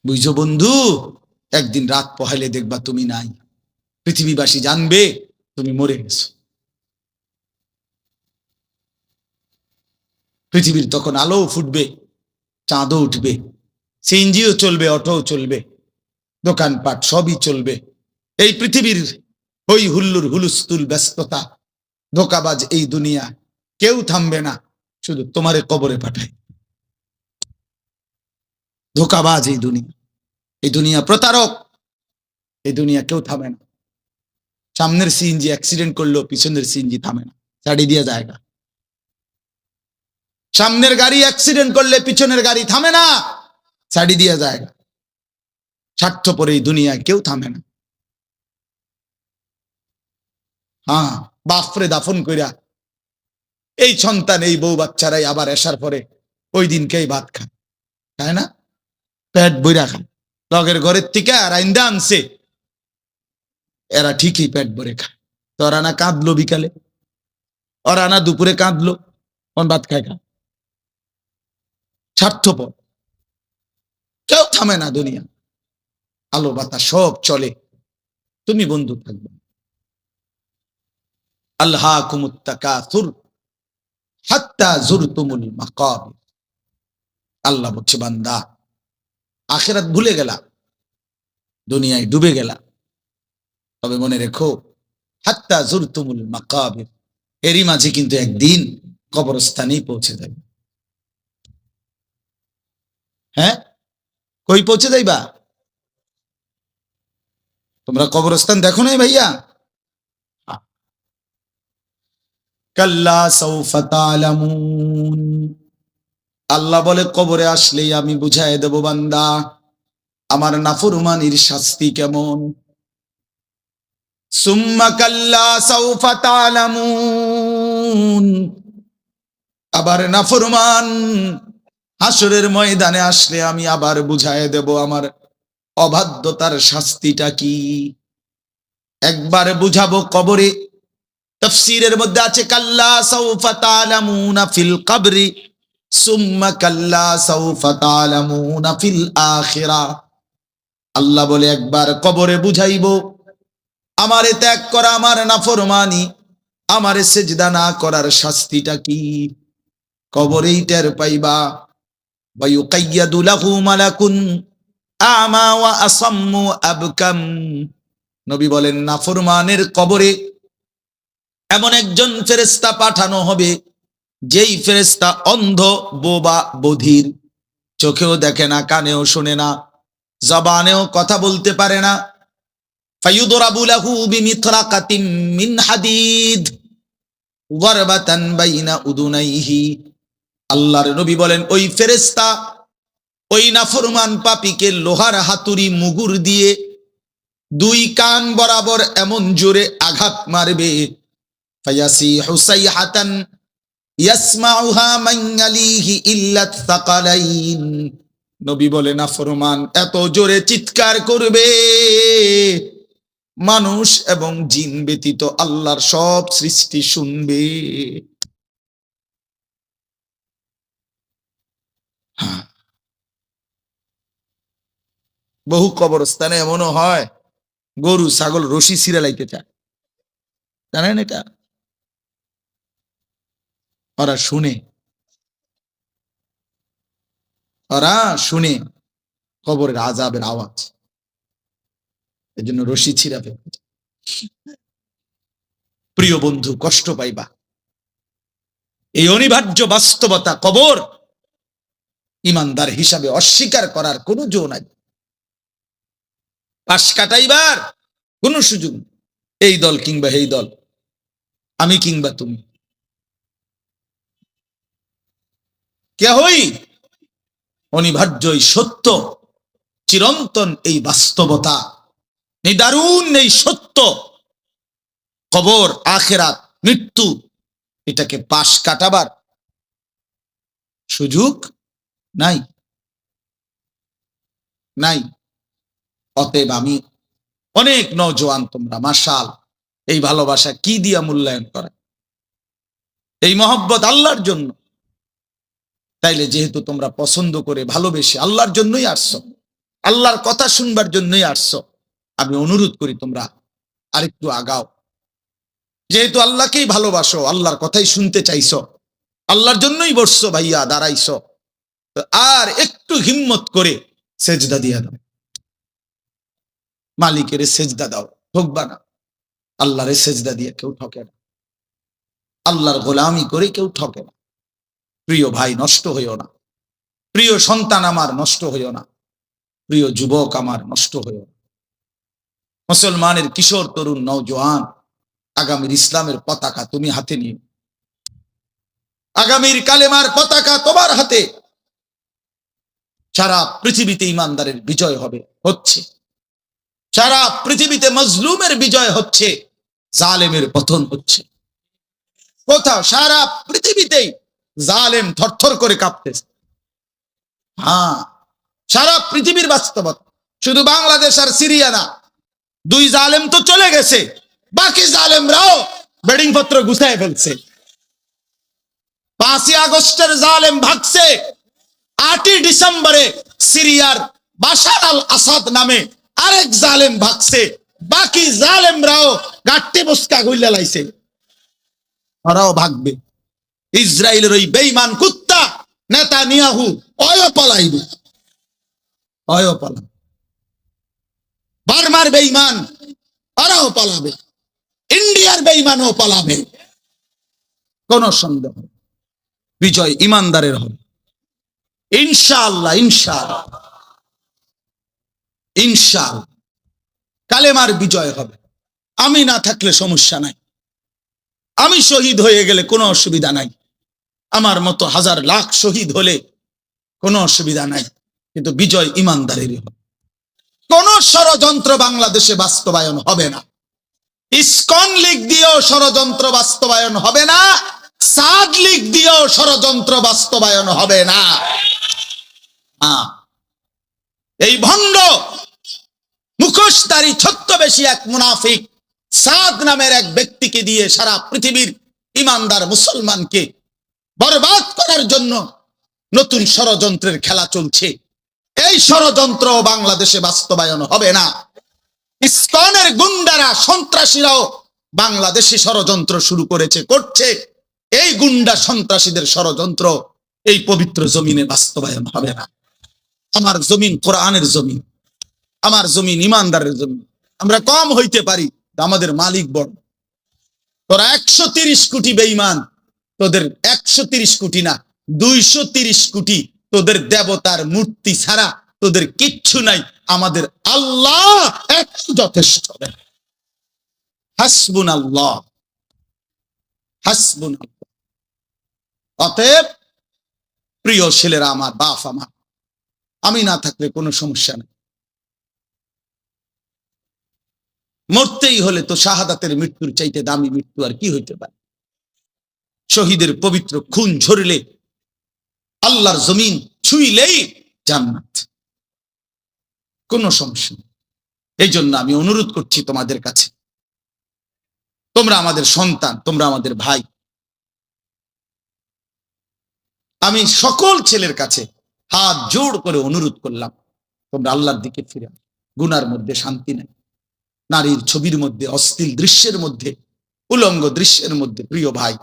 বুঝছো বন্ধু? একদিন রাত পোহাইলে দেখবা তুমি নাই, পৃথিবীবাসী জানবে তুমি মরে গেছো। পৃথিবীর তখন আলো ফুটবে, চাঁদও উঠবে, সিএনজিও চলবে, অটোও চলবে, দোকানপাট সবই চলবে। এই পৃথিবীর হই হুল্লুর হুলুস্থুল ব্যস্ততা, ধোকাবাজ এই দুনিয়া, কেউ থামবে না, শুধু তোমারে কবরে পাঠায়। ধোকাবাজ এই দুনিয়া, এই দুনিয়া প্রতারক, এই দুনিয়া কেউ থামে না। সামনের সিএনজি অ্যাক্সিডেন্ট করলো, পিছনের সিএনজি থামে না, ছাড়ি দিয়ে জায়গা। সামনের গাড়ি অ্যাক্সিডেন্ট করলে পিছনের গাড়ি থামে না, ছাড়ি দিয়ে জায়গা। স্বার্থপর এই দুনিয়ায় কেউ থামে না। হ্যাঁ, বাপরে দাফন কইরা এই সন্তান, এই বউ বাচ্চারাই আবার আসার পরে ওই দিনকেই ভাত খায়, তাই না? পেট বইরা খায়, লগের ঘরের থেকে আর আইন্দা আনছে, এরা ঠিকই পেট ভরে খায়। তো ওরা না কাঁদলো বিকালে, ওরা না দুপুরে কাঁদলো, ভাত খায় খা। স্বার্থপর, কেউ থামে না দুনিয়া, আলো বাতাস সব চলে, তুমি বন্ধু থাকবে। আল্লাহকুমুত তাকাসুর হাত্তা যুরতুমুল মাকাবির। আল্লাহ বলছে, বান্দা আখিরাত ভুলে গেলা, দুনিয়ায় ডুবে গেলা, তবে মনে রেখো হাত্তা যুরতুমুল মাকাবির, এরই মাঝে কিন্তু একদিন কবরস্থানেই পৌঁছে যাবে। হ্যাঁ, কই পৌঁছে যাইবা? তোমরা কবরস্থান দেখো নাই ভাইয়া? কাল্লা সাউফা তা'লামুন। আল্লাহ বলে, কবরে আসলেই আমি বুঝাই দেব বান্দা আমার নাফরমানির শাস্তি কেমন। সুম্মা কাল্লা সাউফা তা'লামুন। আবার নাফরমান হাসরের ময়দানে আসলে আমি আবার বুঝাই দেব আমার অবাধ্যতার শাস্তিটা কি। একবার বুঝাবো কবরে। তাফসীরের মধ্যে আছে কাল্লা সাউফা তা'লামুনা ফিল কবরি সুম্মা কাল্লা সাউফা তা'লামুনা ফিল আখিরাহ। আল্লাহ বলে, একবার কবরে বুঝাইবো আমারে ত্যাগ করা, আমার নাফরমানি, আমারে সিজদা না করার শাস্তিটা কি, কবরেই টের পাইবা। ওয়া ইউকাইয়াদু লাহু মালাকুন আমা ওয়া আসাম্মু আবকাম। নবী বলেন, নাফরমানের কবরে এমন একজন ফেরেশতা পাঠানো হবে, যেই ফেরেশতা অন্ধ, বোবা, বধির, চোখেও দেখে না, কানেও শোনে না, জবানেও কথা বলতে পারে না। ফায়ুদরাবু লাহু বিমিতরাকাতিম মিন হাদিদ গরবাতান বাইনা উদুনাইহি। আল্লাহর নবী বলেন, ওই ফেরেশতা ওই নাফরমান পাপীকে লোহার হাতুড়ি মুগুর দিয়ে দুই কান বরাবর এমন জোরে আঘাত মারবে, ফায়াসিহু সাইহাতান ইয়াসমাউহা মান ইয়ালিহি ইল্লা থাকালাইন। নবী বলে, নাফরমান এত জোরে চিৎকার করবে, মানুষ এবং জিন ব্যতীত আল্লাহর সব সৃষ্টি শুনবে। বহু কবরস্থানে এমনও হয়, গরু ছাগল রশি ছিঁড়ে লাইতে চায়, জানেন এটা? ওরা শুনে, ওরা শুনে কবরের আযাবের আওয়াজ, এই জন্য রশি ছিঁড়া ফেলতে। প্রিয় বন্ধু, কষ্ট পাইবা, এই অনিবার্য বাস্তবতা কবর ইমানদার হিসাবে অস্বীকার করার কোনো জো নাই, পাশ কাটাইবার কোনো সুযোগ নেই। এই দল কিংবা এই দল, আমি কিংবা তুমি, কেহই অনিবার্য এই সত্য, চিরন্তন এই বাস্তবতা, এই দারুণ এই সত্য, কবর, আখিরাত, মৃত্যু, এটাকে পাশ কাটাবার সুযোগ নাই, নাই। অতএব আমি অনেক নওজোয়ান, তোমরা মাশাআল্লাহ, এই ভালোবাসা কি দিয়া মূল্যায়ন করা, এই মহব্বত আল্লাহর জন্য। তাইলে যেহেতু তোমরা পছন্দ করে ভালোবেসে আল্লাহর জন্যই আসছো, আল্লাহর কথা শুনবার জন্যই আসছো। আমি অনুরোধ করি তোমরা আরেকটু আগাও। যেহেতু আল্লাহকেই ভালোবাসো, আল্লাহর কথাই শুনতে চাইছো, আল্লাহর জন্যই বসছো ভাইয়া, দাঁড়াইছো, আর একটু হিম্মত করে সেজদা দিয়া দাও, মালিকের সেজদা দাও, ঠকবা না। আল্লাহরে সেজদা দিয়ে কেউ ঠকে না, আল্লাহর গোলামি করে কেউ ঠকে না। প্রিয় ভাই, নষ্ট হইও না। প্রিয় সন্তান আমার, নষ্ট হইও না। প্রিয় যুবক আমার, নষ্ট হইও না। মুসলমানের কিশোর তরুণ নওজোয়ান, আগামীর ইসলামের পতাকা তুমি হাতে নিও। আগামীর কালেমার পতাকা তোমার হাতে। সারা পৃথিবীতে ইমানদারের বিজয় হবে, হচ্ছে। সারা পৃথিবীতে মজলুমের বিজয় হচ্ছে, জালেমের পতন হচ্ছে। কোথাও সারা পৃথিবীতেই জালেম থরথর করে কাঁপতেছে। হ্যাঁ, সারা পৃথিবীর বাস্তবতা, শুধু বাংলাদেশ আর সিরিয়া না। দুই জালেম তো চলে গেছে, বাকি জালেমরাও বেডিং পত্র গুছায় ফেলছে। 5ই আগস্টের জালেম ভাগছে, 8ই ডিসেম্বরে সিরিয়ার বাশার আল আসাদ নামে আরেক জালেম ভাগছে। বাকি জালেমরাও গাট্টি বস্কা গুইলা লাইছে, ওরাও ভাগবে। ইসরায়েলের ওই বেঈমান কুত্তা নেতানিয়াহু অয় পালাইবে, অয় পালাবে। বার্মার বেঈমান ওরাও পালাবে, ইন্ডিয়ার বেঈমানও পালাবে। কোন সন্দেহ, বিজয় ইমানদারের হবে ইনশাআল্লাহ। ইনশাআল্লাহ, ইনশাআল্লাহ কালেমার বিজয় হবে। আমি না থাকলে সমস্যা নাই, আমি শহীদ হয়ে গেলে কোনো অসুবিধা নাই, আমার মতো হাজার লাখ শহীদ হলে কোনো অসুবিধা নাই, কিন্তু বিজয় ইমানদারেরই হবে। কোন ষড়যন্ত্র বাংলাদেশে বাস্তবায়ন হবে না। ইসকন লীগ দিয়েও ষড়যন্ত্র বাস্তবায়ন হবে না, সাদ লীগ দিয়েও ষড়যন্ত্র বাস্তবায়ন হবে না। এই ভণ্ড মুখোশধারী ছদ্মবেশী এক মুনাফিক সাদ নামের এক ব্যক্তিকে দিয়ে সারা পৃথিবীর ইমানদার মুসলমানকে বরবাদ করার জন্য নতুন ষড়যন্ত্রের খেলা চলছে। এই ষড়যন্ত্র বাংলাদেশে বাস্তবায়ন হবে না। ইসকনের গুন্ডারা, সন্ত্রাসীরাও বাংলাদেশে ষড়যন্ত্র শুরু করেছে, করছে। এই গুন্ডা সন্ত্রাসীদের ষড়যন্ত্র এই পবিত্র জমিনে বাস্তবায়ন হবে না। আমার জমিন কোরআনের জমিন, আমার জমিন ইমানদারের জমিন। আমরা কম হইতে পারি, আমাদের মালিক বড়। তোরা 130 কোটি বেঈমান, তোদের 130 কোটি না, 230 কোটি তোদের দেবতার মূর্তি ছাড়া তোদের কিচ্ছু নাই। আমাদের আল্লাহ এক যথেষ্ট। হাসবুনাল্লাহ, হাসবুনাল্লাহ। অতএব প্রিয় ছেলেরা আমার, বাপ আমার, আমি না থাকলে কোনো সমস্যা নেই। মরতেই হলে তো শাহাদাতের মৃত্যুর চাইতে দামি মৃত্যু আর কি হইতে পারে। শহীদের পবিত্র খুন ঝরলে, আল্লাহর জমিন ছুঁইলেই জান্নাত, কোনো সমস্যা নেই। এই জন্য আমি অনুরোধ করছি তোমাদের কাছে, তোমরা আমাদের সন্তান, তোমরা আমাদের ভাই। আমি সকল ছেলের কাছে হাত জোড় করে অনুরোধ করলাম, তোমরা আল্লাহর দিকে ফিরে। গুনার মধ্যে শান্তি নাই, নারীর ছবির মধ্যে, অশ্লীল দৃশ্যের মধ্যে, উলঙ্গ দৃশ্যের মধ্যে প্রিয় ভাই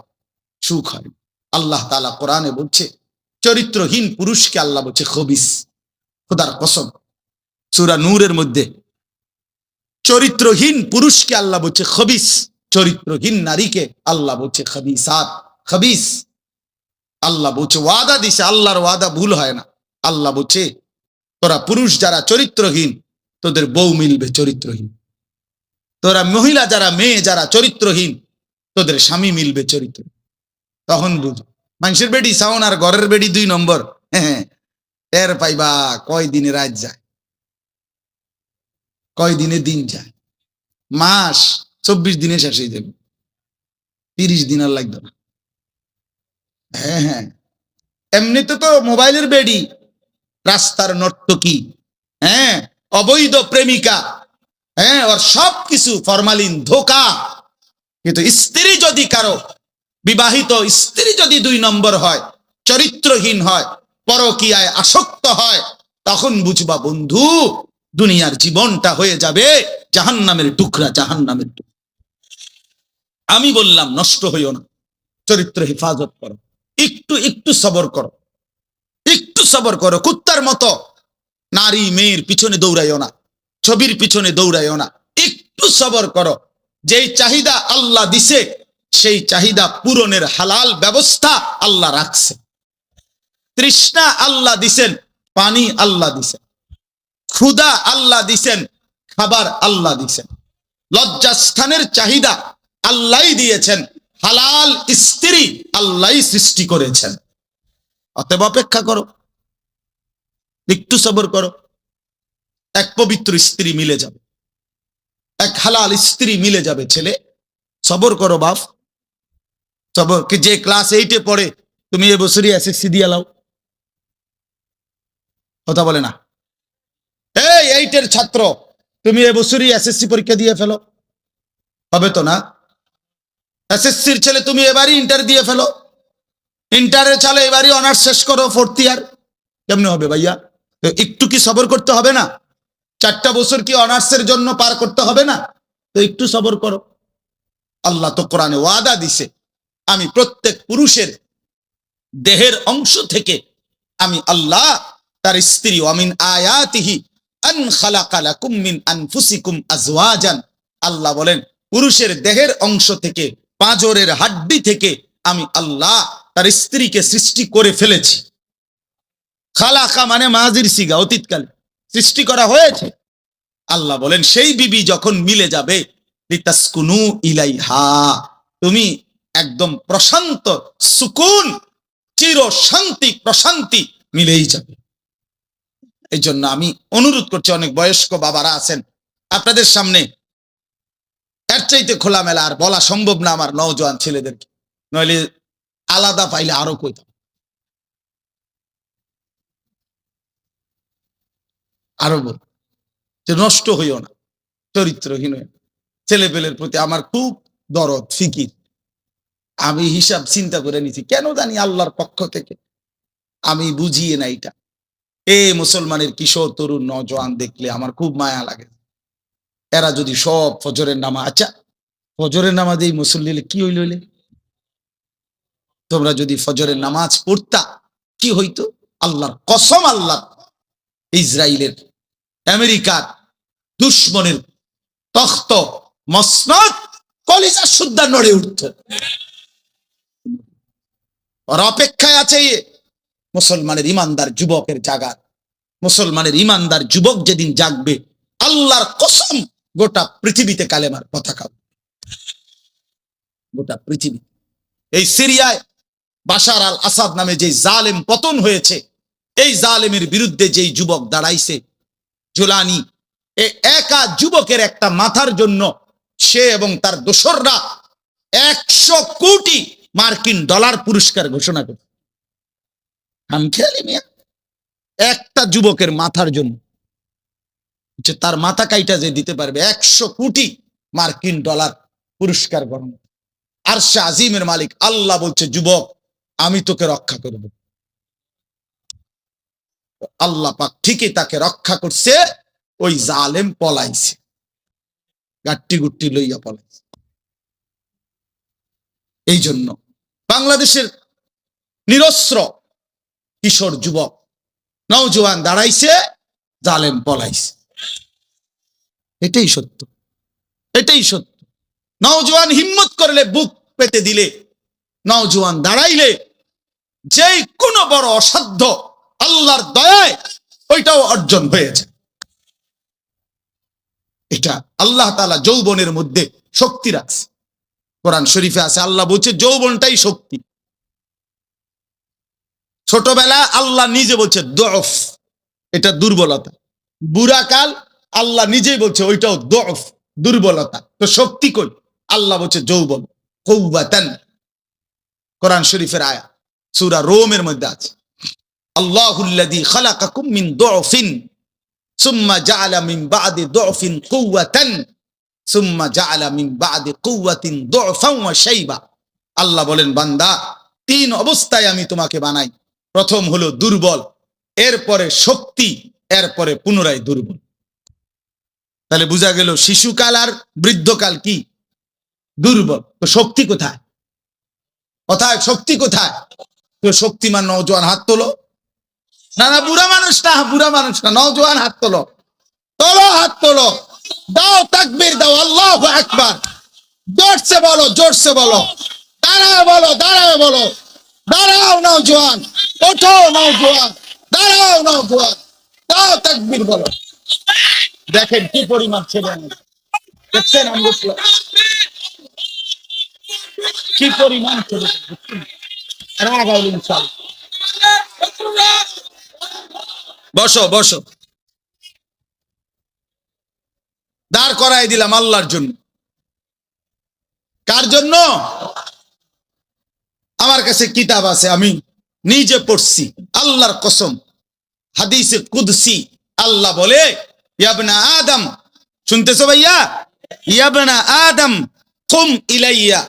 সুখ হয়। আল্লাহ তাআলা কোরআনে বলছে, চরিত্রহীন পুরুষকে আল্লাহ বলছে খবিস। খোদার কসম, সূরা নূরের মধ্যে চরিত্রহীন পুরুষকে আল্লাহ বলছে খবিস, চরিত্রহীন নারীকে আল্লাহ বলছে খবিসাত, খবিস। আল্লাহ বলছে, ওয়াদা দিছে, আল্লাহর ওয়াদা ভুল হয় না। আল্লাহ বলছে, তোরা পুরুষ যারা চরিত্রহীন, তোদের বউ মিলবে চরিত্রহীন। তোরা মহিলা যারা, মেয়ে যারা চরিত্রহীন, তোদের স্বামী মিলবে চরিত্র। তখন বুঝ, মানুষের বেডি সাউন আর ঘরের বেডি 2 নম্বর। হ্যাঁ, টের পাইবা কয় দিনে রাত যায়, কয় দিনে দিন যায়। মাস 24 দিনে শেষ হয়ে যাবে, 30 দিন আর লাগবে না। হ্যাঁ হ্যাঁ, এমনিতে তো মোবাইলের বেডি, রাস্তার নর্তকী, হ্যাঁ, অবৈধ প্রেমিকা, হ্যাঁ, ওর সবকিছু ফরমালিন, ধোকা। কিন্তু স্ত্রী যদি কারো, বিবাহিত স্ত্রী যদি 2 নম্বর হয়, চরিত্রহীন হয়, পরকীয়ায় আসক্ত হয়, তখন বুঝবা বন্ধু দুনিয়ার জীবনটা হয়ে যাবে জাহান্নামের টুকরা, জাহান্নামের টুকরা। আমি বললাম নষ্ট হইও না, চরিত্র হেফাজত করো, একটু একটু সবর করো, একটু সবর করো। কুত্তার মতো নারী মেয়ের পিছনে দৌড়াইও না, ছবির পিছনে দৌড়াইও না, একটু সবর করো। যেই চাহিদা আল্লাহ দিছে সেই চাহিদা পূরণের হালাল ব্যবস্থা আল্লাহ রাখছে। তৃষ্ণা আল্লাহ দিছেন, পানি আল্লাহ দিছেন, ক্ষুধা আল্লাহ দিছেন, খাবার আল্লাহ দিছেন, লজ্জাস্থানের চাহিদা আল্লাহই দিয়েছেন, হালাল স্ত্রী আল্লাহই সৃষ্টি করেছেন। অতএব অপেক্ষা করো, একটু সবর করো। এক পবিত্র স্ত্রী মিলে যাবে, এক হালাল স্ত্রী মিলে যাবে। ছেলে সবর করো বাপ, সবর। যে ক্লাস 8-এ পড়ে তুমি এবছরই এসএসসি দিয়ে লাও, কথা বলে না। এই 8-এর ছাত্র তুমি এবছরই এসএসসি পরীক্ষা দিয়ে ফেলো, হবে তো না? এসএসসির ছেলে তুমি এবারই ইন্টার দিয়ে ফেলো, ইন্টারের ছেলে এবারই অনার্স শেষ করো 4th ইয়ার, কেমনে হবে ভাইয়া? তো একটু কি সবর করতে হবে না? 4টা বছর কি অনার্সের জন্য পার করতে হবে না? তো একটু সবর করো। আল্লাহ তো কোরআনে ওয়াদা দিছে, আমি প্রত্যেক পুরুষের দেহের অংশ থেকে আমি আল্লাহ তার স্ত্রী, ওয়ামিন আয়াতিহি আন খালাকা লাকুম মিন আনফুসিকুম আজওয়াজান, আল্লাহ বলেন পুরুষের দেহের অংশ থেকে, পাঁজরের হাড্ডি থেকে আমি আল্লাহ তার স্ত্রীকে সৃষ্টি করে ফেলেছি। খালাকা মানে মাজির সিগা, অতীতকালে সৃষ্টি করা হয়েছে। আল্লাহ বলেন সেই বিবি যখন মিলে যাবে, লিতাসকুনু ইলাইহা, তুমি একদম প্রশান্ত সুকুন, চির শান্তি প্রশান্তি মিলেই যাবে। এই জন্য আমি অনুরোধ করছি, অনেক বয়স্ক বাবারা আছেন আপনাদের সামনে, এর চাইতে খোলামেলা আর বলা সম্ভব না আমার নওজোয়ান ছেলেদেরকে, নইলে আলাদা পাইলে আরো কইতাম, আরো বল যে নষ্ট হইও না, চরিত্রহীন হইও না। ছেলে পেলের প্রতি আমার খুব দরদ ফিকির। আমি হিসাব চিন্তা করে নিছি, কেন জানি আল্লাহর পক্ষ থেকে আমি বুঝিয়ে না এটা। মুসলমানের কিশোর তরুণ নওজোয়ান দেখলে আমার খুব মায়া লাগে। এরা যদি সব ফজরের নামাজ, আচ্ছা ফজরের নামাজে মুসল্লি কি হইল, তোমরা যদি ফজরের নামাজ পড়তা কি হইতো? আল্লাহর কসম, আল্লাহ ইসরায়েলের, আমেরিকার দুশ্মনের তখ্ত মসনদ কলিজা সুদ্ধা নড়ে উঠত। ওর অপেক্ষায় আছে মুসলমানের ইমানদার যুবকের জাগার। মুসলমানের ইমানদার যুবক যেদিন জাগবে, আল্লাহর কসম গোটা পৃথিবীতে কালেমার পতাকা, গোটা পৃথিবী। এই সিরিয়ায় বাশার আল আসাদ নামে যে জালেম পতন হয়েছে, এই জালেমের বিরুদ্ধে যেই যুবক দাঁড়াইছে জুলানি, এই একা যুবকের একটা মাথার জন্য সে এবং তার দোসররা 100 কোটি মার্কিন ডলার পুরস্কার ঘোষণা করছে। আমি খেয়ালি মিয়া, একটা যুবকের মাথার জন্য তার মাথা কাইটা যে দিতে পারবে 100 কোটি মার্কিন ডলার পুরস্কার গ্রহণ। আরশে আজিমের মালিক আল্লাহ বলছে, যুবক আমি তোকে রক্ষা করব। আল্লাহ পাক ঠিকই তাকে রক্ষা করছে। ওই জালেম পলাইছে, গাট্টি গুট্টি লইয়া পলাইছে। এই জন্য বাংলাদেশের নিরস্ত্র কিশোর যুবক নওজোয়ান দাঁড়াইছে, জালেম পলাইছে। এটাই সত্য, এটাই সত্য। নওজোয়ান হিম্মত করলে, বুক পেতে দিলে, নওজোয়ান দাঁড়াইলে যে কোনো বড় অসাধ্য আল্লাহর দয়ায় ওইটাও অর্জন হয়েছে। এটা আল্লাহ তাআলা যৌবনের মধ্যে শক্তি রাখছে। কোরআন শরীফে আছে, আল্লাহ বলছে যৌবনটাই শক্তি। ছোটবেলা আল্লাহ নিজে বলছে দফ, এটা দুর্বলতা। বুড়াকাল আল্লাহ নিজেই বলছে ওইটাও দফ, দুর্বলতা। তো শক্তি কই? আল্লাহ বলছে যৌবন, কওয়াতান। কোরআন শরীফের আয়াত সূরা রোমের মধ্যে আছে, আল্লাহুল্লাযী খালাকাকুম মিন দুফিন সুম্মা জাআলা মিন বা'দি দুফিন কুওয়াতান সুম্মা জাআলা মিন বা'দি কুওয়াতিন দুফান ওয়া শাইবা। আল্লাহ বলেন, বান্দা 3 অবস্থায় আমি তোমাকে বানাই। প্রথম হলো দুর্বল, এরপরে শক্তি, এরপরে পুনরায় দুর্বল। তাহলে বোঝা গেল শিশুকাল আর বৃদ্ধকাল কি দুর্বল। তো শক্তি কোথায়? কোথায় শক্তি কোথায়? তো শক্তিমান নওজোয়ান হাত তোলো। না না, বুড়া মানুষ না, বুড়া মানুষ না, নওজোয়ান হাত তোলো, তোলো হাত তোলো, দাও তাকবীর দাও, আল্লাহু আকবার। জোরসে বলো, জোরসে বলো, দাঁড়াও বলো, দাঁড়াও বলো, দাঁড়াও নওজোয়ান, ওঠো নওজোয়ান, দাঁড়াও নওজোয়ান, দাও তাকবীর বলো। দেখেন কি পরিমাণ ছেলে, দেখছেন কি পরিমাণ ছেলে। বসো বসো, দাঁড় করাই দিলাম আল্লাহর জন্য। কার জন্য? আমার কাছে কিতাব আছে, আমি নিজে পড়ছি, আল্লাহর কসম। হাদিসে কুদসি আল্লাহ বলে, ইয়াবনা আদম, শুনতেছো ভাইয়া? ইয়াবনা আদম কুম ইলাইয়া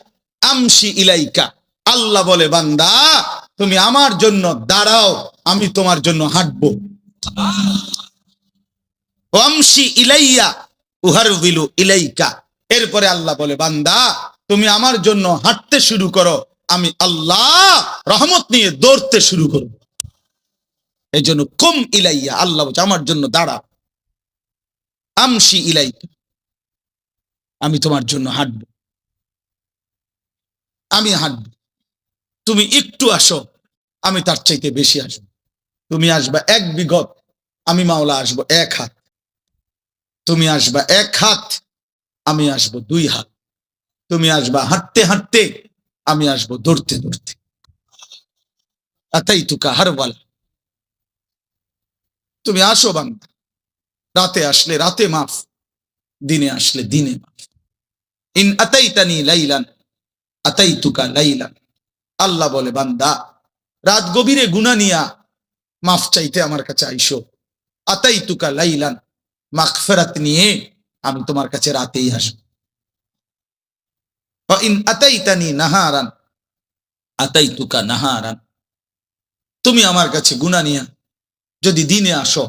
আমশি ইলাইকা। আল্লাহ বলে, বান্দা তুমি আমার জন্য দাঁড়াও, আমি তোমার জন্য হাঁটবো। আমশি ইলাইয়া উহারবিলু ইলাইকা। এরপরে আল্লাহ বলে, বান্দা তুমি আমার জন্য হাঁটতে শুরু করো, আমি আল্লাহ রহমত নিয়ে দৌড়তে শুরু করব। এই জন্য কুম ইলাইয়া, আল্লাহ বলছে আমার জন্য দাঁড়াও। আমশি ইলাইকা, আমি তোমার জন্য হাঁটব, আমি হাঁটব। তুমি একটু আসো, আমি তার চাইতে বেশি আসবো। তুমি আসবা 1 বিঘত, আমি মাওলা আসবো 1 হাত। তুমি আসবা 1 হাত, আমি আসবো 2 হাত। তুমি আসবা হাঁটতে হাঁটতে, আমি আসবো দৌড়তে দৌড়তে। আতাইতুকা হারওয়ালা, তুমি আসো বান্দা। রাতে আসলে রাতে মাফ, দিনে আসলে দিনে মাফ। ইন আতাইতানি লাইলান আতাইতুকা লাইলান। আল্লাহ বলে, বান্দা রাত গভীরে গুনাহ নিয়া মাফ চাইতে আমার কাছে আইসো। আতাইতুকা লাইলান, মাগফিরাত নিয়ে আমি তোমার কাছে রাতেই আসবো। ওয়া ইন আতাইতানি নাহারান আতাইতুকা নাহারান। তুমি আমার কাছে গুনাহ নিয়া যদি দিনে আসো,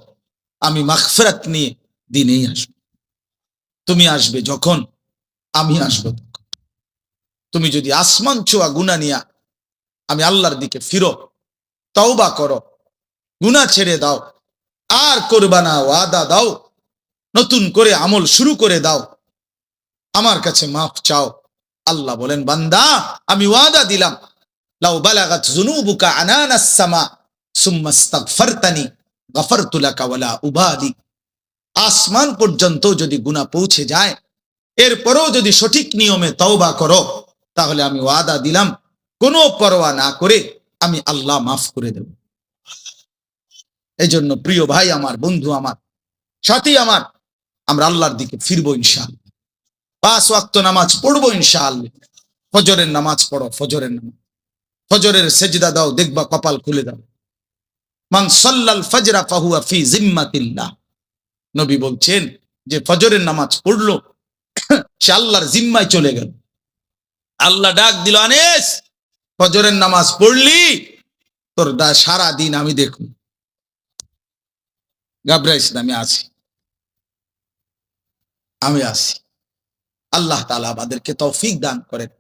আমি মাগফিরাত নিয়ে দিনেই আসবো। তুমি আসবে যখন, আমি আসবো তখন। তুমি যদি আসমান ছোঁয়া গুনাহ নিয়া আমি আল্লাহর দিকে ফিরো, তওবা করো, গুনাহ ছেড়ে দাও, আর করবা না, ওয়াদা দাও, নতুন করে আমল শুরু করে দাও, আমার কাছে মাফ চাও। আল্লাহ বলেন, বান্দা আমি ওয়াদা দিলাম, লাউ বালাগাত যুনুবুকা আনানাস সামা সুম্মা ইস্তাগফারতানি গফারতু লাকা ওয়ালা উবালি। আসমান পর্যন্ত যদি গুনাহ পৌঁছে যায়, এরপরও যদি সঠিক নিয়মে তওবা করো, তাহলে আমি ওয়াদা দিলাম, কোনো পরোয়া না করে আমি আল্লাহ মাফ করে দেব। এই জন্য প্রিয় ভাই আমার, বন্ধু আমার, সাথী আমার, আমরা আল্লাহর দিকে ফিরবো ইনশাআল্লাহ। 5 ওয়াক্ত নামাজ পড়বো ইনশাআল্লাহ। ফজরের নামাজ পড়ো, ফজরের নামাজ, ফজরের সেজদা দাও, দেখবা কপাল খুলে দাও। মান সাল্লাল ফজরা ফাহুয়া ফি জিম্মাতিল্লাহ। নবী বলছেন যে ফজরের নামাজ পড়লো, সে আল্লাহর জিম্মায় চলে গেল। আল্লাহ ডাক দিল, আনিস ফজরের নামাজ পড়লি, তোর সারা দিন আমি দেখব, ঘাবড়াইস না, আমি আছি, আমি আছি। আল্লাহ তাআলা আমাদেরকে তৌফিক দান করেন,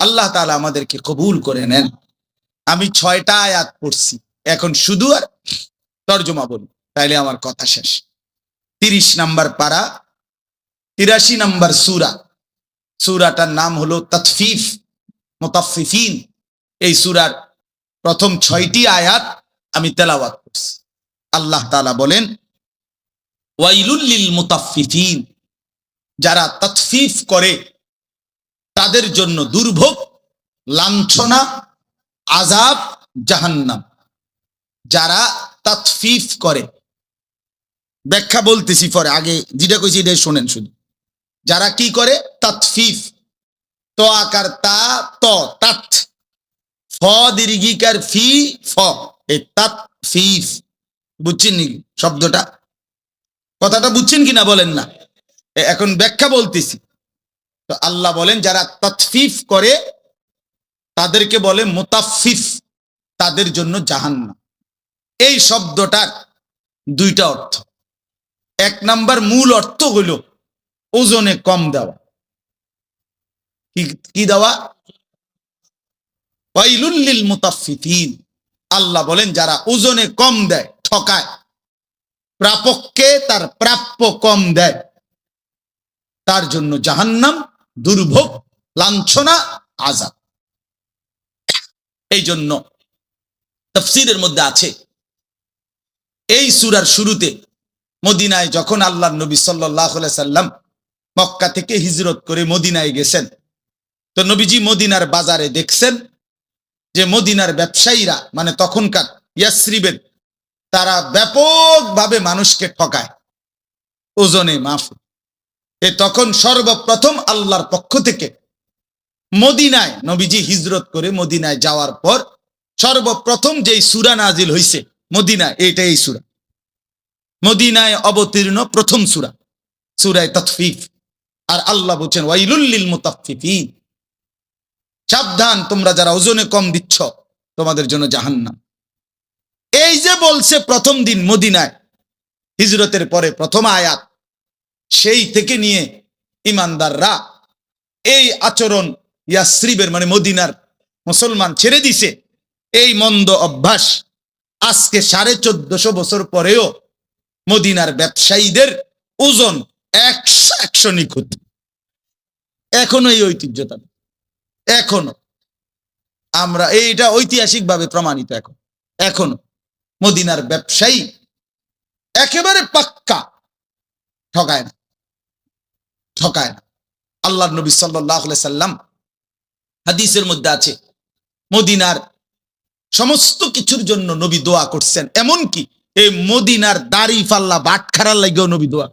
আল্লাহ তাআলা আমাদেরকে কবুল করে নেন। আমি 6টা আয়াত পড়ছি, এখন শুধু আর তরজমা বলি, তাইলে আমার কথা শেষ। 30 নম্বর পারা, 83 নম্বর সূরা। সূরাটার নাম হলো তাতফিফ মুতাফফিফিন। এই সূরার প্রথম 6টি আয়াত আমি তেলাওয়াত করছি। আল্লাহ তাআলা বলেন, ওয়াইলুল লিল মুতাফফিফিন, যারা তাতফিফ করে তাদের জন্য দুর্ভোগ, লাঞ্ছনা, আযাব, জাহান্নাম। যারা তাতফিফ করে, ব্যাখ্যা বলতেছি পরে, আগে যেটা কইছি এটা শুনেন শুধু। যারা কি করে? তাতফিফ, তো আকার তা, ত তাত, ফ দীর্ঘিকার ফি, ফ, এই তাতফিফ। বুঝছেন নাকি শব্দটা? কথাটা বুঝছেন কিনা বলেন না? এখন ব্যাখ্যা বলতেছি। তো আল্লাহ বলেন, যারা তাতফিফ করে তাদেরকে বলে মুতাফফিফ, তাদের জন্য জাহান্নাম। এই শব্দটার দুইটা অর্থ। এক নাম্বার মূল অর্থ হইল ওজনে কম দেওয়া। কি দেওয়া? ওয়াইলুল লিল মুতাফফিফিন, আল্লাহ বলেন যারা ওজনে কম দেয়, ঠকায়, প্রাপককে তার প্রাপ্য কম দেয়, তার জন্য জাহান্নাম, দুর্ভোগ, লাঞ্ছনা, আযাব। এই জন্য তাফসীরের মধ্যে আছে, এই সূরার শুরুতে মদিনায় যখন আল্লাহর নবী সাল্লাল্লাহু আলাইহি সাল্লাম মক্কা থেকে হিজরত করে মদিনায় গেছেন, তো নবীজি মদিনার বাজারে দেখছেন যে মদিনার ব্যবসায়ীরা, মানে তখনকার ইয়াসরিবের, তারা ব্যাপকভাবে মানুষকে ঠকায় ওজনে মাফ। তখন সর্বপ্রথম আল্লাহর পক্ষ থেকে মদিনায় নবীজি হিজরত করে মদিনায় যাওয়ার পর সর্বপ্রথম যেই সূরা নাজিল হইছে মদিনায়, এইটাই এই সূরা, মদিনায় অবতীর্ণ প্রথম সূরা, সূরা তাতফিফ। আর আল্লাহ বলছেন ওয়াইলুল লিল মুতাফফিফিন, সাবধান তোমরা যারা ওজনে কম দিচ্ছ, তোমাদের জন্য জাহান্নাম। এই যে বলছে প্রথম দিন মদিনায় হিজরতের পরে প্রথম আয়াত, সেই থেকে নিয়ে ইমানদাররা এই আচরণ ইয়াসরিবের মানে মদিনার মুসলমান ছেড়ে দিছে। এই মন্দ অভ্যাস আজকে 1450 বছর পরেও মদিনার ব্যবসায়ীদের ওজন 100 নিখুঁত, এখনো এই ঐতিহ্যতা, এখনো আমরা এইটা ঐতিহাসিকভাবে প্রমাণিত। এখনো মদিনার ব্যবসায়ী একেবারে পাক্কা, ঠকায় না, ঠকায় না। আল্লাহর নবী সাল্লাল্লাহু আলাইহি সাল্লাম হাদিসের মধ্যে আছে, মদিনার সমস্ত কিছুর জন্য নবী দোয়া করছেন, এমনকি এই মদিনার দাড়ি পাল্লা বাটখারার লাগেও নবী দোয়া,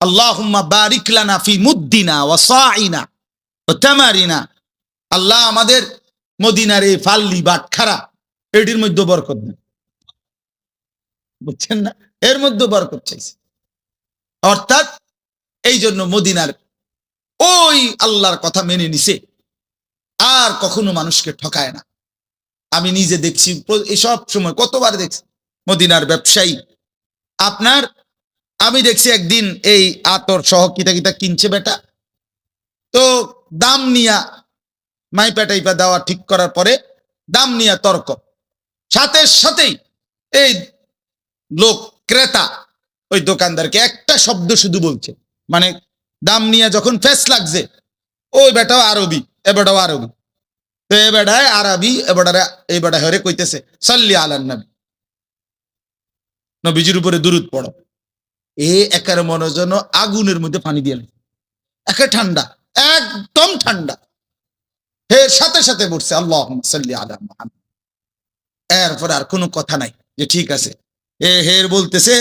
আল্লাহুম্মা বারিক লানা ফি মুদ্দিনা ওয়া সাইনা ওয়া তামারিনা, আল্লাহ আমাদের মদিনার এই ফাল্লি বাটখারা এটির মধ্যে বরকত দেন। বুঝছেন না? এর মধ্যে বরকত চাইছে। অর্থাৎ এই জন্য মদিনার ওই আল্লাহর কথা মেনে নিছে, আর কখনো মানুষকে ঠকায় না। আমি নিজে দেখছি, সব সময় কতবার দেখছি মদিনার ব্যবসায়ী আপনার, আমি দেখছি একদিন এই আতর সহ কিতা কিতা কিনছে বেটা, তো দাম নিয়া মাইপা টাইপা দেওয়া ঠিক করার পরে দাম নিয়া তর্ক, সাথে সাথেই এই লোক ক্রেতা ওই দোকানদারকে একটা শব্দ শুধু বলছে, মানে দাম নিয়ে যখন ফেস লাগছে, ওই বেটাও আরবি, এ বেটাও আরবি, তো এ বেটায় আরবি, এ বেটা হরে কইতেছে সাল্লি আলান নবী, নবীজির উপরে দুরূদ পড়ো। এ একের মনে যেন আগুনের মধ্যে পানি দিয়ে একে ঠান্ডা, একদম ঠান্ডা। এর সাথে সাথে বলছে আল্লাহুম্মা সাল্লি আলা মুহাম্মাদ। এরপর আর কোনো কথা নাই যে ঠিক আছে, হের বলতেছে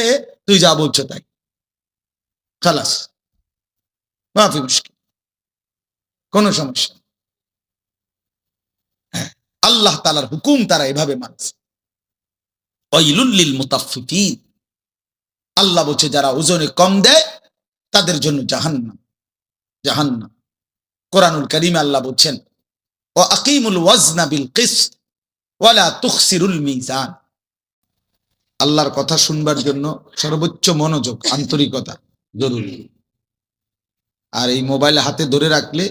তুই যা বলছো তাই, খালাস, মাফি মুশকিল, কোন সমস্যা। হ্যাঁ, আল্লাহ তাআলার হুকুম তারা এভাবে মানছে। ওয়াইলুল লিল মুতাফফিফিন, আল্লাহ বলছে যারা ওজনে কম দেয় তাদের জন্য জাহান্নাম, জাহান্নাম। কোরআনুল কারীমে আল্লাহ বলছেন ওয়া আকিমুল ওয়াজনা বিল কিসত ওয়া লা তুখসিরুল মিজান। আল্লাহর কথা শুনবার জন্য সর্বোচ্চ মনোযোগ, আন্তরিকতা জরুরি। আর এই মোবাইল হাতে ধরে রাখলে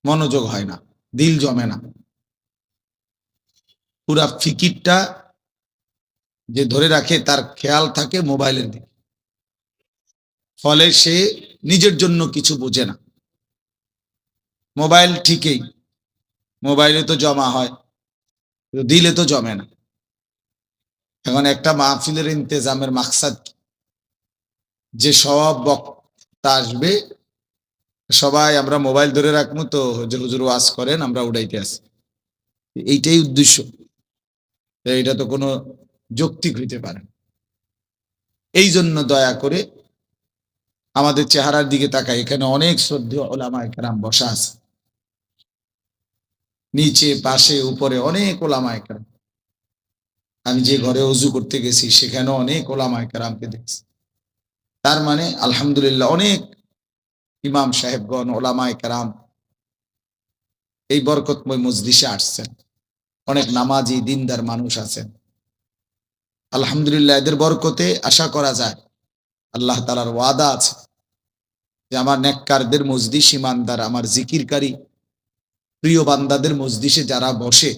মনোযোগ হয় না, দিল জমে না। পুরা ফিকিরটা যে ধরে রাখে তার খেয়াল থাকে মোবাইলের দিকে, ফলে সে নিজের জন্য কিছু বোঝে না। মোবাইল ঠিকই, মোবাইলে তো জমা হয়, দিলে তো জমে না। এখন একটা মাহফিলের ইন্তেজামের মাকসাদ যে সব বক্তা আসবে, সবাই আমরা মোবাইল ধরে রাখবো, তো হুজুর ওয়াজ করেন, আমরা উড়াইতে আসি, এইটাই উদ্দেশ্য। এটা তো কোনো যৌক্তিক হইতে পারে। এই জন্য দয়া করে আমাদের চেহারার দিকে তাকাই, এখানে অনেক শ্রদ্ধেয় ওলামায়ে কেরাম বসা আছে, নিচে পাশে উপরে অনেক ওলামায়ে কেরাম। আমি যে ঘরে ওযু করতে গেছি সেখানেও অনেক ওলামায়ে কেরামকে দেখছি। তার মানে আলহামদুলিল্লাহ অনেক ইমাম সাহেবগণ, ওলামায়ে কেরাম এই বরকতময় মজলিসে আসছেন, অনেক নামাজি দিনদার মানুষ আছেন। আলহামদুলিল্লাহ, এদের বরকতে আশা করা যায়, আল্লাহ তাআলার ওয়াদা আছে যে আমার নেককারদের মজলিস, ইমানদার, আমার জিকিরকারী প্রিয় বান্দাদের মজলিসে যারা বসে,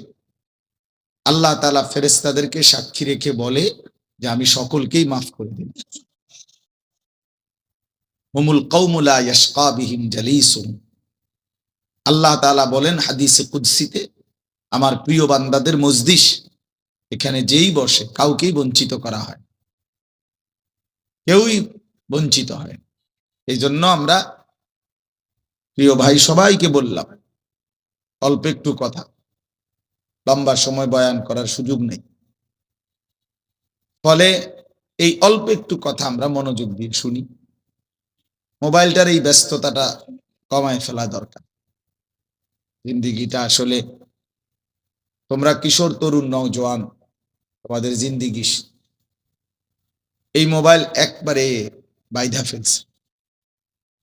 আল্লাহ তাআলা ফেরেশতাদেরকে সাক্ষী রেখে বলে যে আমি সকলকেই মাফ করে দিই। হুমুল কওমু লা ইয়াশকা বিহিম জালিসুম। আল্লাহ তাআলা বলেন হাদিসে কুদসিতে, আমার প্রিয় বান্দাদের মজলিস, এখানে যেই বসে কাউকেই বঞ্চিত করা হয়, কেউই বঞ্চিত হয়। এই জন্য আমরা প্রিয় ভাই সবাইকে বললাম, অল্প একটু কথা, লম্বা সময় বয়ান করার সুযোগ নেই, ফলে এই অল্প একটু কথা আমরা মনোযোগ দিয়ে শুনি। মোবাইলটার এই ব্যস্ততাটা কমায় ফেলা দরকার। জিন্দিগিটা আসলে, তোমরা কিশোর তরুণ নওজোয়ান, তোমাদের জিন্দিগি এই মোবাইল একবারে বাইধা ফেলছে।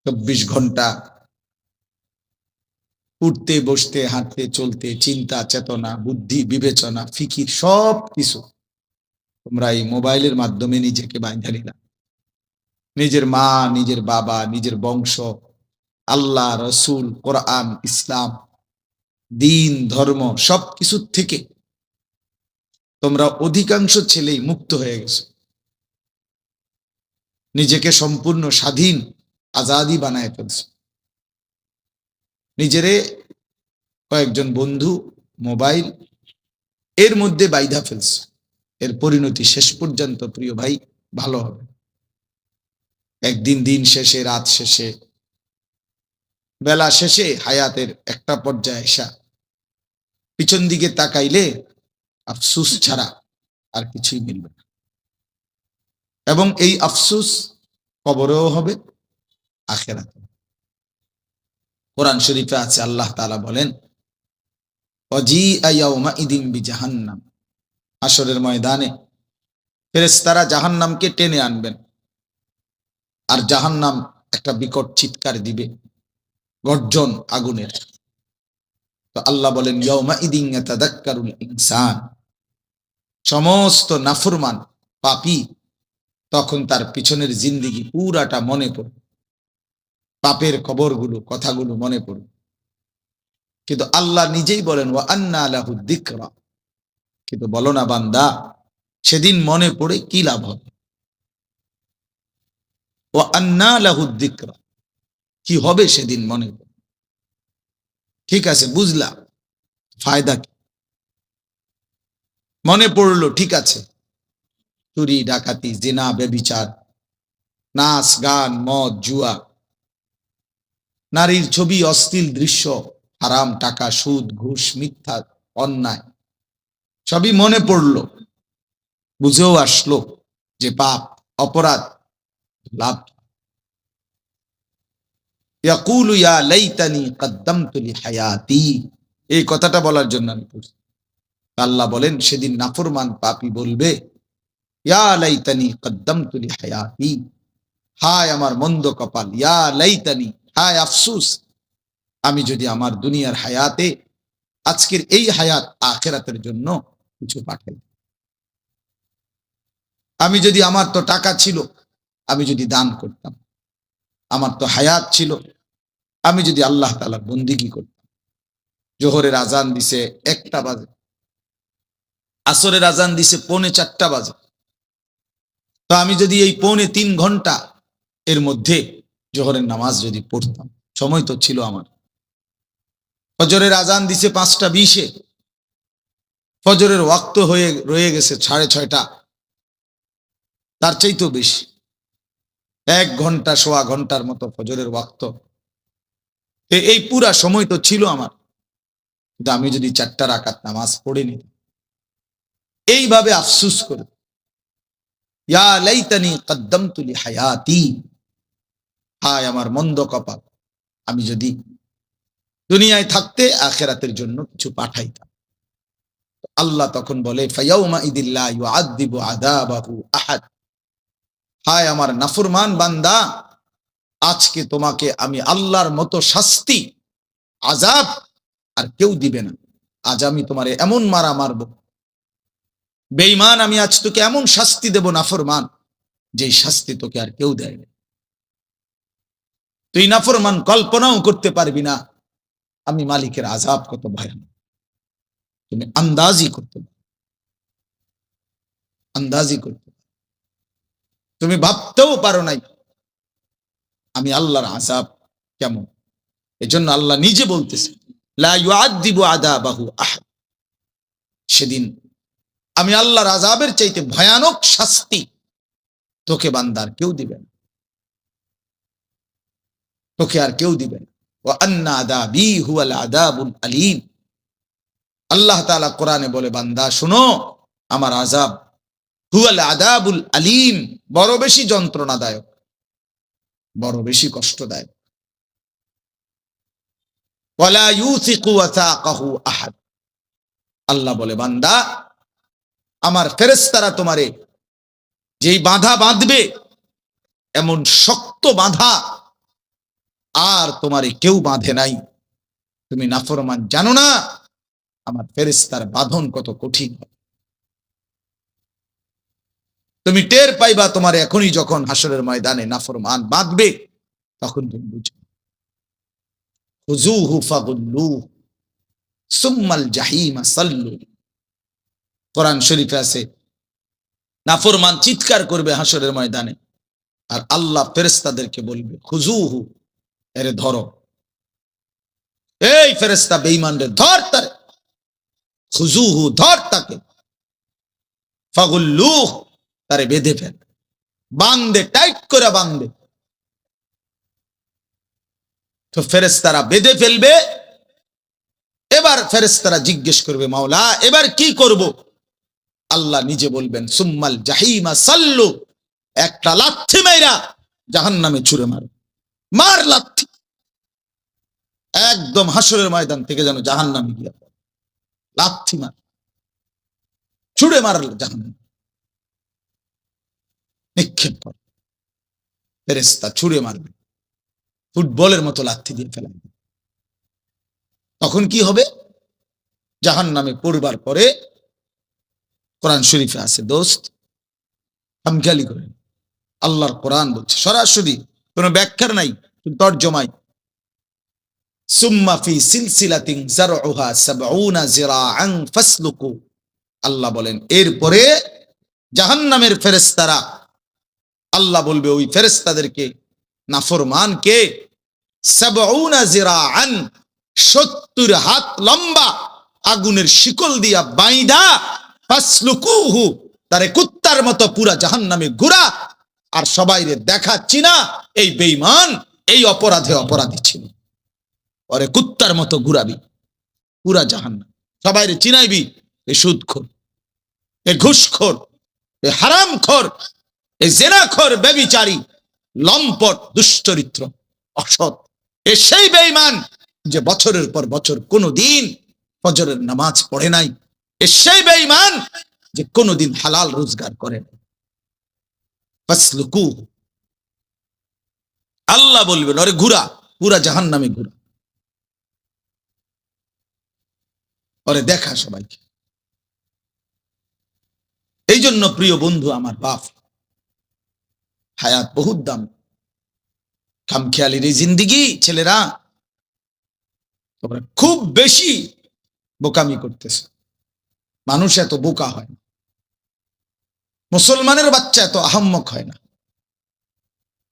24 ঘন্টা উঠতে বসতে হাঁটতে চলতে চিন্তা চেতনা বুদ্ধি বিবেচনা ফিকির সব কিছু তোমরা এই মোবাইলের মাধ্যমে নিজেকে বাইধা নিলা। নিজের মা, নিজের বাবা, নিজের বংশ, আল্লাহ, রসুল, কোরআন, ইসলাম, দিন, ধর্ম সবকিছু থেকে তোমরা অধিকাংশ ছেলেই মুক্ত হয়ে গেছো। নিজেকে সম্পূর্ণ স্বাধীন আজাদি বানায় ফেলছো। নিজেরে কয়েকজন বন্ধু, মোবাইল এর মধ্যে বাইধা ফেলছো। এর পরিণতি শেষ পর্যন্ত প্রিয় ভাই ভালো হবে। একদিন দিন শেষে, রাত শেষে, বেলা শেষে, হায়াতের একটা পর্যায়ে এসা পিছন দিকে তাকাইলে আফসুস ছাড়া আর কিছুই মিলবে না। এবং এই আফসুস কবরেও হবে, আখিরাতে। কোরআন শরীফে আছে, আল্লাহ তাআলা বলেন ওয়াজিআ ইয়াউমাইদিন বিজাহান্নাম। হাশরের ময়দানে ফেরেশতারা জাহান্নামকে টেনে আনবেন, আর জাহান্নাম একটা বিকট চিৎকার দিবে, গর্জন আগুনের। তো আল্লাহ বলেন ইয়াউমাইদিন ইয়াতাযাক্কারুল ইনসান। সমস্ত নাফরমান পাপী তখন তার পিছনের জিন্দেগি পুরাটা মনে পড়ে, পাপের খবরগুলো, কথাগুলো মনে পড়ে। কিন্তু আল্লাহ নিজেই বলেন ওয়া আন্না লাহুদ যিকরা। কিন্তু বলো না বান্দা, সেদিন মনে পড়ে কি লাভ হবে? ওয়া আন্না লাহুদ যিকরা, কি হবে সেদিন মনে পড়ে? ঠিক আছে, বুঝলা, ফায়দা কি? মনে পড়লো, ঠিক আছে, চুরি ডাকাতি জিনা ব্যভিচার, নাচ গান মদ জুয়া, নারীর ছবি অশ্লীল দৃশ্য, হারাম টাকা, সুদ ঘুষ মিথ্যা অন্যায় সবই মনে পড়লো, বুঝেও আসলো যে পাপ অপরাধ লাভ। ইয়াকুলু ইয়া লাইতানি কদ্দামতু লিহায়াতি। এই কথাটা বলার জন্য আমি পড়ছি। আল্লাহ বলেন সেদিন নাফরমান পাপী বলবে ইয়া লাইতানি কদ্দামতু লিহায়াতি, হায় আমার মন্দ কপাল, ইয়া লাইতানি, হায় আফসুস, আমি যদি আমার দুনিয়ার হায়াতে আজকের এই হায়াত আখিরাতের জন্য কিছু পাঠাই। আমি যদি, আমার তো টাকা ছিল, আমি যদি দান করতাম, আমার তো হায়াত ছিল, আমি যদি আল্লাহ তাআলার বন্দেগী করতাম। জোহরের আজান দিছে 1টা বাজে, আসরের আজান দিছে 3:45 বাজে, তো আমি যদি এই 3.25 ঘন্টা এর মধ্যে জোহরের নামাজ যদি পড়তাম, সময় তো ছিল আমার। ফজরের আজান দিছে 5:20, ফজরের ওয়াক্ত হয়ে রয়ে গেছে 6:30, তার চাইতেও বেশি, 1 ঘন্টা সোয়া ঘন্টার মতো ফজরের ওয়াক্ত। এই পুরা সময় তো ছিল আমার, কিন্তু আমি যদি 4টা রাকাত নামাজ পড়ে নিতাম। এইভাবে আফসুস করে, ইয়া লাইতানি কদ্দামতু লিহায়াতি, হায় আমার মন্দ কপাল, আমি যদি দুনিয়ায় থাকতে আখিরাতের জন্য কিছু পাঠাইতাম। আল্লাহ তখন বলে ফায়াউমা ইদিল্লা ইউআযযিবু আযাবাহু আহাদ, হায় আমার নাফরমান বান্দা, আজকে তোমাকে আমি আল্লাহর মতো শাস্তি আযাব আর কেউ দিবে না। আজ আমি তোমারে এমন মারা মারব বেঈমান, আমি আজ তোকে এমন শাস্তি দেব নাফরমান, যেই শাস্তি তোকে আর কেউ দেয় না। তুই নাফরমান কল্পনাও করতে পারবি না আমি মালিকের আযাব কত ভয়ানক। তুমি আন্দাজি করতে পারো, আন্দাজি করতে পারো। তুমি ভাবতেও পারো নাই আমি আল্লাহর আযাব কেমন। এজন্য আল্লাহ নিজে বলতেছে, লা ইউআযযিবু আযাবাহু আহাদ। সেদিন আমি আল্লাহর আযাবের চাইতে ভয়ানক শাস্তি তোকে বান্দার কেউ দিবে না, তোকে আর কেউ দিবে না। ওয়া আন্না আযাবি হুয়াল আযাবুল আলীম। আল্লাহ তাআলা কোরআনে বলে, বান্দা শুনো, আমার আযাব হুয়াল আযাবুল আলীম, বড় বেশি যন্ত্রণাদায়ক, বড় বেশি কষ্টদায়ক। ওয়ালা ইউসিকু ওয়াসাকাহু আহাদ। আল্লাহ বলে, বান্দা আমার ফেরেশতারা তোমারে যেই বাঁধা বাঁধবে, এমন শক্ত বাঁধা আর তোমারে কেউ বাঁধে নাই। তুমি নাফরমান, জানো না আমার ফেরেশতার বাঁধন কত কঠিন। তুমি টের পাইবা তোমার এখনই, যখন হাসরের ময়দানে নাফরমান বাঁধবে, তখন তুমি বুঝবে। খুযূহু ফাগুল্লুহু সুম্মাল জাহিমা সাল্লু। কোরআন শরীফে আছে, নাফরমান চিৎকার করবে হাসরের ময়দানে, আর আল্লাহ ফেরেশতাদেরকে বলবে, খুযূহু, এরে ধরো, এই ফেরেশতা বেঈমান রে ধর, তারে খুযূহু, ধর তাকে, ফাগুল্লুহু, তারে বেঁধে ফেল, বাঁধে, টাইট করে বাঁধে। তো ফেরেশতারা বেঁধে ফেলবে। এবার ফেরেশতারা জিজ্ঞেস করবে, মাওলা এবার কি করব? আল্লাহ নিজে বলবেন, সুম্মাল জাহিমা সাল্লু, একটা লাথি মাইরা জাহান্নামে ছুঁড়ে মারো, মার লাথি, একদম হাসরের ময়দান থেকে যেন জাহান্নামে গিয়া লাথি মার, ছুঁড়ে মার জাহান্নামে, নিক্ষেপ কর। ফেরেশতা ছুঁড়ে মারবে, ফুটবলের মতো লাথি দিয়ে ফেলাবে। তখন কি হবে? জাহান্নামে পড়বার পরে, কোরআন শরীফে আছে দোস্ত, আমখালি করেন, আল্লাহর কোরআন বলছে সরাসরি, কোনো ব্যাখ্যার নাই, তরজমাই, সুম্মা ফি সিলসিলাতিন যারউহা ৭০ যিরাআন ফাসলুকু। আল্লাহ বলেন, এরপরে জাহান্নামের ফেরেশতারা, আল্লাহ বলবে ওই ফেরেশতাদেরকে, নাফরমানকে, ৭০ যিরাআন, ৭০ হাত লম্বা আগুনের শিকল দিয়া বাইধা, ফাসলুকুহু, তারে কুত্তার মতো পুরা জাহান্নামে ঘুরা। আর সবাইরে দেখাচ্ছি না এই বেঈমান এই অপরাধে অপরাধী ছিল, ওরে কুত্তার মতো ঘুরাবি পুরা জাহান্নাম, সবাইরে চিনাইবি, এ সুদখোর, এ ঘুষখোর, এ হারামখোর, এ জেনাখোর, ব্যভিচারী, লম্পট, দুশ্চরিত্র, অসৎ। এ সেই বেঈমান যে বছরের পর বছর কোনোদিন ফজরের নামাজ পড়ে নাই। এ সেই বেঈমান যে কোনোদিন হালাল রোজগার করে না। ফাসলুকুহু, আল্লাহ বলবেন, ওরে ঘুরা, পুরা জাহান্নামে ঘুরা, ওরে দেখা সবাইকে। এই জন্য প্রিয় বন্ধু আমার বাপ, হায়াত বহুত দাম, খামখেয়ালির এই জিন্দিগি, ছেলেরা তোমরা খুব বেশি বোকামি করতেছে। মানুষ এত বোকা হয় না, মুসলমানের বাচ্চা এত আহাম্মক হয় না,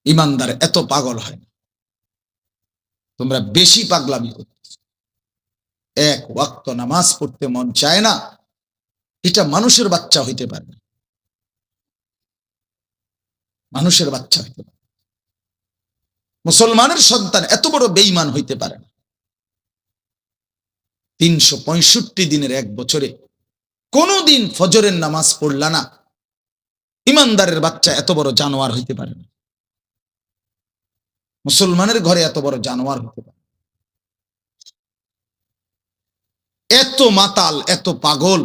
ইমানদার এত পাগল হয় না। তোমরা বেশি পাগলামি করতেছ। এক ওয়াক্ত নামাজ পড়তে মন চায় না, এটা মানুষের বাচ্চা হইতে পারে না, মানুষের বাচ্চা হইতে পারে। মুসলমানের সন্তান এত বড় বেঈমান হইতে পারে না। ৩৬৫ দিনের এক বছরে কোনদিন ফজরের নামাজ পড়লা না, ইমানদারের বাচ্চা এত বড় জানোয়ার হইতে পারে না। মুসলমানের ঘরে এত বড় জানোয়ার হতে পারে, এত মাতাল, এত পাগল,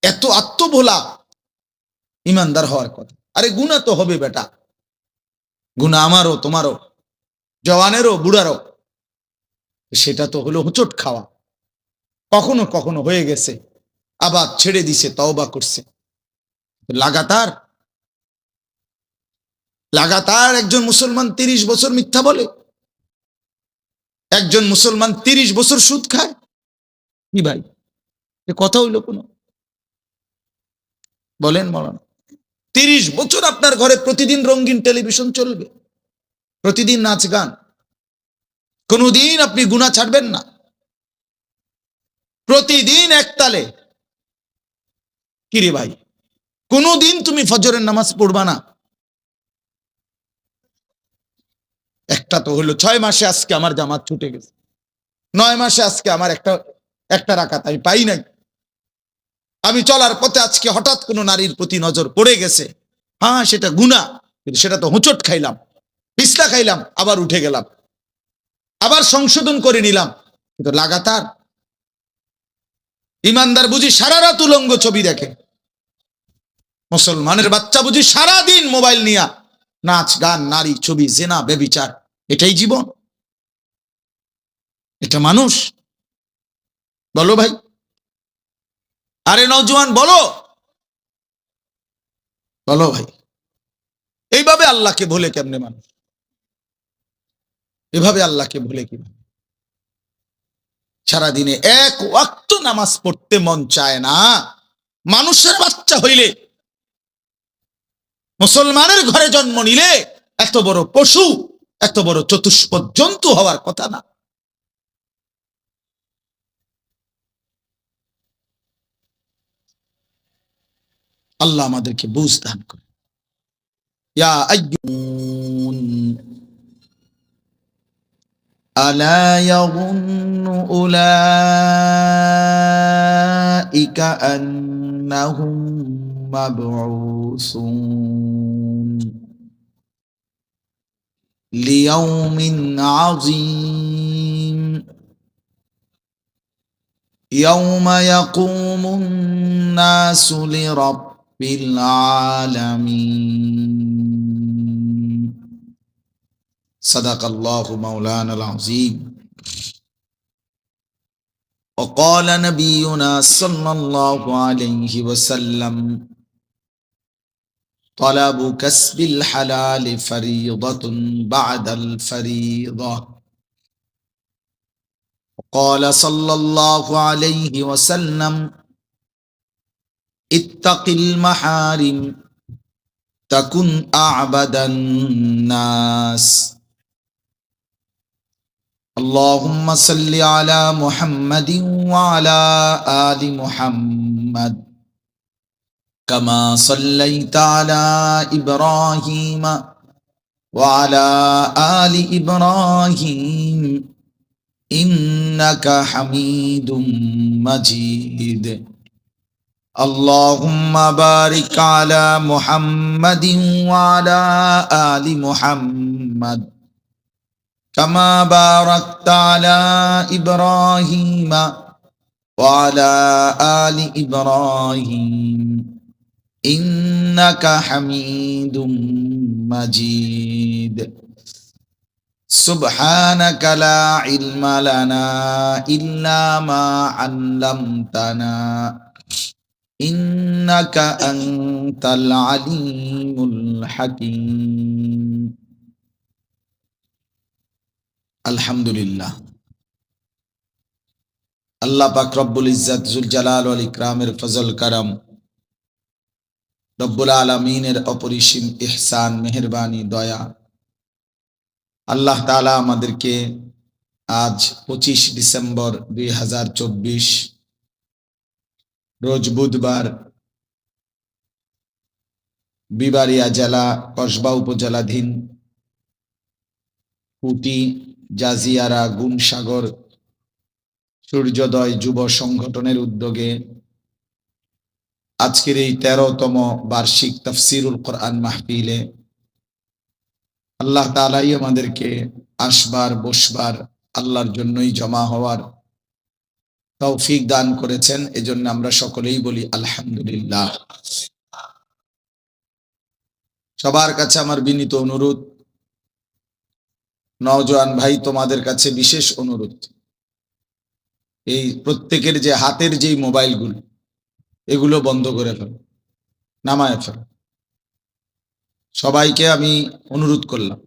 এত আত্মভোলা ইমানদার হওয়ার কথা। আরে গুনাহ তো হবে বেটা, গুনাহ আমারও তোমারও, জওয়ানেরও বুড়ারও। সেটা তো হলো হোঁচট খাওয়া, কখনো কখনো হয়ে গেছে, আবার ছেড়ে দিছে, তওবা করছে, লাগাতার লাগাতার একজন মুসলমান 30 বছর মিথ্যা বলে, একজন মুসলমান 30 বছর সুদ খায়। কি ভাই, এ কথা হইল কোনো? বলেন মৌলানা, 30 বছর আপনার ঘরে প্রতিদিন রঙিন টেলিভিশন চলবে, প্রতিদিন নাচ গান, কোনদিন আপনি গুনাহ ছাড়বেন না, প্রতিদিন একতালে। কিরে ভাই, কোনদিন তুমি ফজরের নামাজ পড়বা না? একটা তো হলো 6 মাসে আজকে আমার জামাত ছুটে গেছে, 9 মাসে আজকে আমার একটা রাকাত আমি পাই নাই। আমি চলার পথে আজকে হঠাৎ কোনো নারীর প্রতি নজর পড়ে গেছে, হ্যাঁ সেটা গুনাহ, কিন্তু সেটা তো হোঁচট খাইলাম, পিছলা খাইলাম, আবার উঠে গেলাম, আবার সংশোধন করে নিলাম। কিন্তু লাগাতার। ইমানদার বুঝি সারা রাত উলঙ্গ ছবি দেখে, মুসলমানের বাচ্চা বুঝি সারা দিন মোবাইল নিয়া নাচ গান, নারী, ছবি, জেনা, ব্যভিচার, এটাই জীবন? এটা মানুষ? বলো ভাই, আরে নওজোয়ান বলো, বলো ভাই, এইভাবে আল্লাহকে ভুলে কেমনে মানুষ? এভাবে আল্লাহকে ভুলে কিভাবে? সারাদিনে এক ওয়াক্ত নামাজ পড়তে মন চায় না। মানুষের বাচ্চা হইলে, মুসলমানের ঘরে জন্ম নিলে এত বড় পশু, এত বড় চতুষ্পদ জন্তু হওয়ার কথা না। আল্লাহ আমাদেরকে বুঝ দান করে। ইয়া আইয়ুন আলা ইয়াযুন্নু উলাইকা আন্নাহুম মাবউসুন লিয়াউমিন আযীম ইয়াউমা ইয়াকুমুন নাসু লিরাব্বিল আলামিন। সাদাকাল্লাহু মাওলানাল আযীম। وقال نبينا صلى الله عليه وسلم طلب كسب الحلال فريضة بعد الفريضة. وقال صلى الله عليه وسلم اتق المحارم تكن أعبد الناس. اللهم صل على محمد وعلى آل محمد كما صليت على إبراهيم وعلى آل إبراهيم إنك حميد مجيد. اللهم بارك على محمد وعلى آل محمد كما باركت على إبراهيم وعلى آل إبراهيم إنك حميد مجيد. سبحانك لا علم لنا إلا ما علمتنا إنك أنت العليم الحكيم. আলহামদুলিল্লাহ, আল্লাহ পাক রব্বুল ইজ্জত জুল জালাল ওয়াল ইকরামের ফজল করম, রব্বুল আলামিনের অপরিসীম ইহসান, মেহেরবানি, দয়া, আল্লাহ তাআলা আমাদেরকে আজ 25 ডিসেম্বর 2024 রোজ বুধবার বিবাড়িয়া জেলা কসবা উপজেলাধীন কুটি জাজিয়ারা গুণসাগর সূর্যোদয় যুব সংগঠনের উদ্যোগে আজকের এই 13তম বার্ষিক তাফসীরুল কোরআন মাহফিলে আল্লাহ তাআলাই আমাদেরকে আসবার বসবার, আল্লাহর জন্যই জমা হওয়ার তৌফিক দান করেছেন। এজন্য আমরা সকলেই বলি আলহামদুলিল্লাহ। সবার কাছে আমার বিনীত অনুরোধ, নওজোয়ান ভাই তোমাদের কাছে বিশেষ অনুরোধ, এই প্রত্যেকের যে হাতের যেই মোবাইলগুলো, এগুলো বন্ধ করে ফেলো। নামায় ফেল। সবাইকে আমি অনুরোধ করলাম,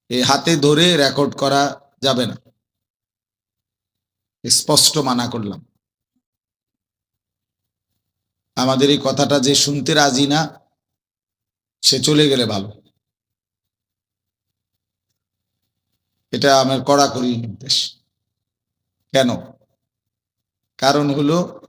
এই হাতে ধরে রেকর্ড করা যাবে না, স্পষ্ট মানা করলাম। আমাদের এই কথাটা যে শুনতে রাজি না, সে চলে গেলে ভালো। এটা আমার কড়াকড়ি নির্দেশ। কেন? কারণ হলো